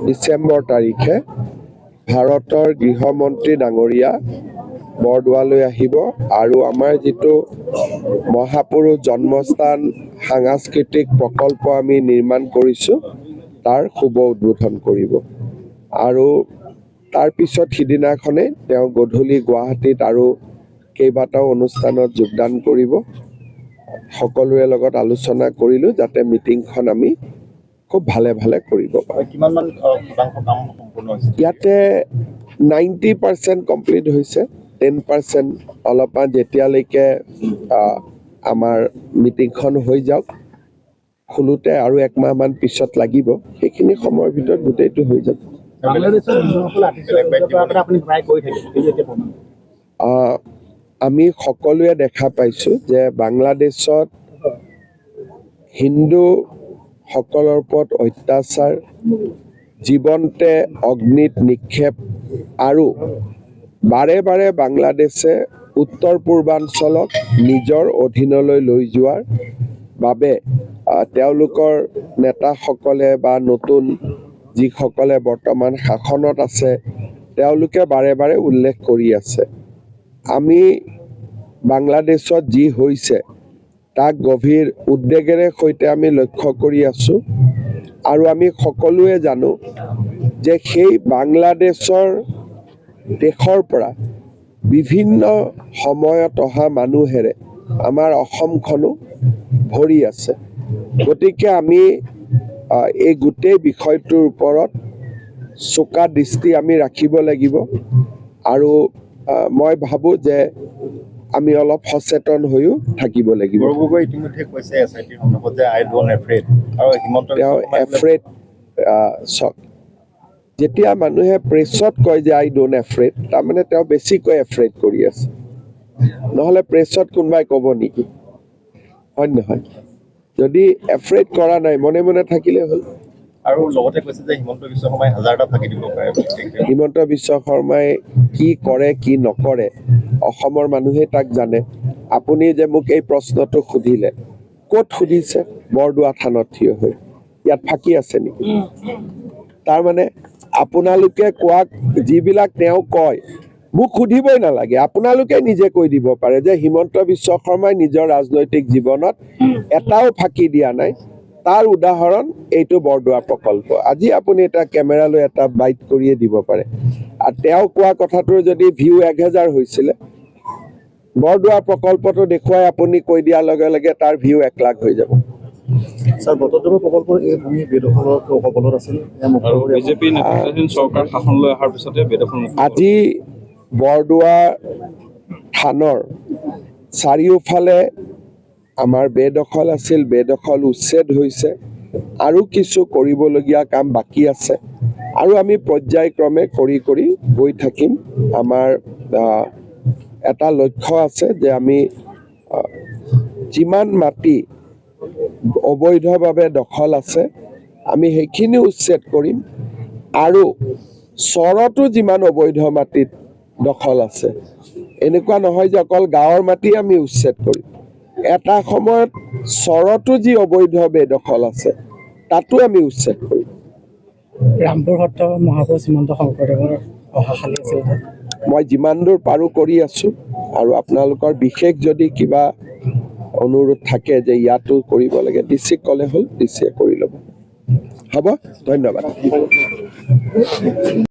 ডিচেম্বৰ তাৰিখে ভাৰতৰ গৃহমন্ত্ৰী ডাঙৰীয়া বৰদোৱালৈ আহিব আৰু আমাৰ যিটো মহাপুৰুষ জন্মস্থান সাংস্কৃতিক প্ৰকল্প আমি নিৰ্মাণ কৰিছোঁ তাৰ শুভ উদ্বোধন কৰিব। আৰু তাৰপিছত সিদিনাখনেই তেওঁ গধূলি গুৱাহাটীত আৰু কেইবাটাও অনুষ্ঠানত যোগদান কৰিব। সকলোৰে লগত আলোচনা কৰিলোঁ যাতে মিটিংখন আমি খুব ভালে কৰিব পাৰোঁ। ইয়াতে 90% কমপ্লিট হৈছে, 10% অলপমান যেতিয়ালৈকে আমাৰ মিটিংখন হৈ যাওক, খোলোতে আৰু একমাহমান পিছত লাগিব, সেইখিনি সময়ৰ ভিতৰত গোটেইটো হৈ যাব। আমি সকলোৱে দেখা পাইছোঁ যে বাংলাদেশত হিন্দুসকলৰ ওপৰত অত্যাচাৰ, জীৱন্তে অগ্নিত নিক্ষেপ আৰু বাৰে বাৰে বাংলাদেশে উত্তৰ পূৰ্বাঞ্চলক নিজৰ অধীনলৈ লৈ যোৱাৰ বাবে তেওঁলোকৰ নেতাসকলে বা নতুন যিসকলে বৰ্তমান শাসনত আছে তেওঁলোকে বাৰে বাৰে উল্লেখ কৰি আছে। আমি বাংলাদেশত যি হৈছে তাক গভীৰ উদ্বেগেৰে সৈতে আমি লক্ষ্য কৰি আছোঁ আৰু আমি সকলোৱে জানো যে সেই বাংলাদেশৰ দেশৰ পৰা বিভিন্ন সময়ত অহা মানুহেৰে আমাৰ অসমখনো ভৰি আছে। গতিকে আমি এই গোটেই বিষয়টোৰ ওপৰত চোকা দৃষ্টি আমি ৰাখিব লাগিব আৰু মই ভাবোঁ যে আমি অলপ সচেতন হৈও থাকিব লাগিব। তেওঁ এফ্ৰেড যেতিয়া মানুহে প্ৰেছত কয় যে আই ডোন্ট এফ্ৰেড, তাৰমানে তেওঁ বেছিকৈ এফ্ৰেড কৰি আছে। নহ'লে প্ৰেছত কোনোবাই ক'ব নেকি? হয় নহয়? যদি এফ্ৰেড কৰা নাই, মনে মনে থাকিলে হ'ল। আৰু লগতে কৈছে যে হিমন্ত বিশ্ব শৰ্মাই 1000টা ফাঁকি দিব পাৰে। হিমন্ত বিশ্ব শৰ্মাই কি কৰে কি নকৰে অসমৰ মানুহে তাক জানে। আপুনি যে মোক এই প্ৰশ্নটো সুধিলে, ক'ত সুধিছে? বৰদোৱা থানত থিয় হৈ। ইয়াত ফাঁকি আছে নেকি? তাৰমানে আপোনালোকে কোৱাক যিবিলাক তেওঁ কয় মোক সুধিবই নালাগে, আপোনালোকে নিজে কৈ দিব পাৰে যে হিমন্ত বিশ্ব শৰ্মাই নিজৰ ৰাজনৈতিক জীৱনত এটাও ফাঁকি দিয়া নাই। তাৰ উদাহৰণ এইটো বৰদোৱা প্ৰকল্প। আজি আপুনি এটা কেমেৰালৈ এটা বাইট কৰিয়ে দিব পাৰে। আৰু তেওঁ কোৱা কথাটোৰ যদি ভিউ 1000 হৈছিলে, বৰদোৱা প্ৰকল্পটো দেখুৱাই আপুনি কৈ দিয়াৰ লগে লগে তাৰ ভিউ 1 লাখ হৈ যাব। স্যাৰ, বটদ্ৰৱা প্ৰকল্পৰ এই ভূমি বেদখলৰ কবলত আছিল। বিজেপি নেতৃত্বাধীন চৰকাৰ শাসনলৈ অহাৰ পিছতে বেদখল। আজি বৰদোৱা থানৰ চাৰিওফালে আমাৰ বেদখল আছিল, বেদখল উচ্ছেদ হৈছে আৰু কিছু কৰিবলগীয়া কাম বাকী আছে আৰু আমি পৰ্যায়ক্ৰমে কৰি গৈ থাকিম। আমাৰ এটা লক্ষ্য আছে যে আমি যিমান মাটি অবৈধভাৱে দখল আছে আমি সেইখিনি উচ্ছেদ কৰিম আৰু চৰতো যিমান অবৈধ মাটিত দখল আছে, এনেকুৱা নহয় যে অকল গাঁৱৰ মাটি আমি উচ্ছেদ কৰিম। এটা সময়ত চৰতো যি অবৈধ বেদখল আছে তাতো আমি উচ্ছেদ কৰিম। ৰামপুৰ সত্ৰ মহাপুৰুষ শ্ৰীমন্ত শংকৰদেৱৰ অহাশালী আছিল। মই যিমান দূৰ পাৰোঁ কৰি আছোঁ আৰু আপোনালোকৰ বিশেষ যদি কিবা অনুৰোধ থাকে যে ইয়াতো কৰিব লাগে, ডিচিক ক'লে হ'ল, ডিচিয়ে কৰি ল'ব। হ'ব, ধন্যবাদ।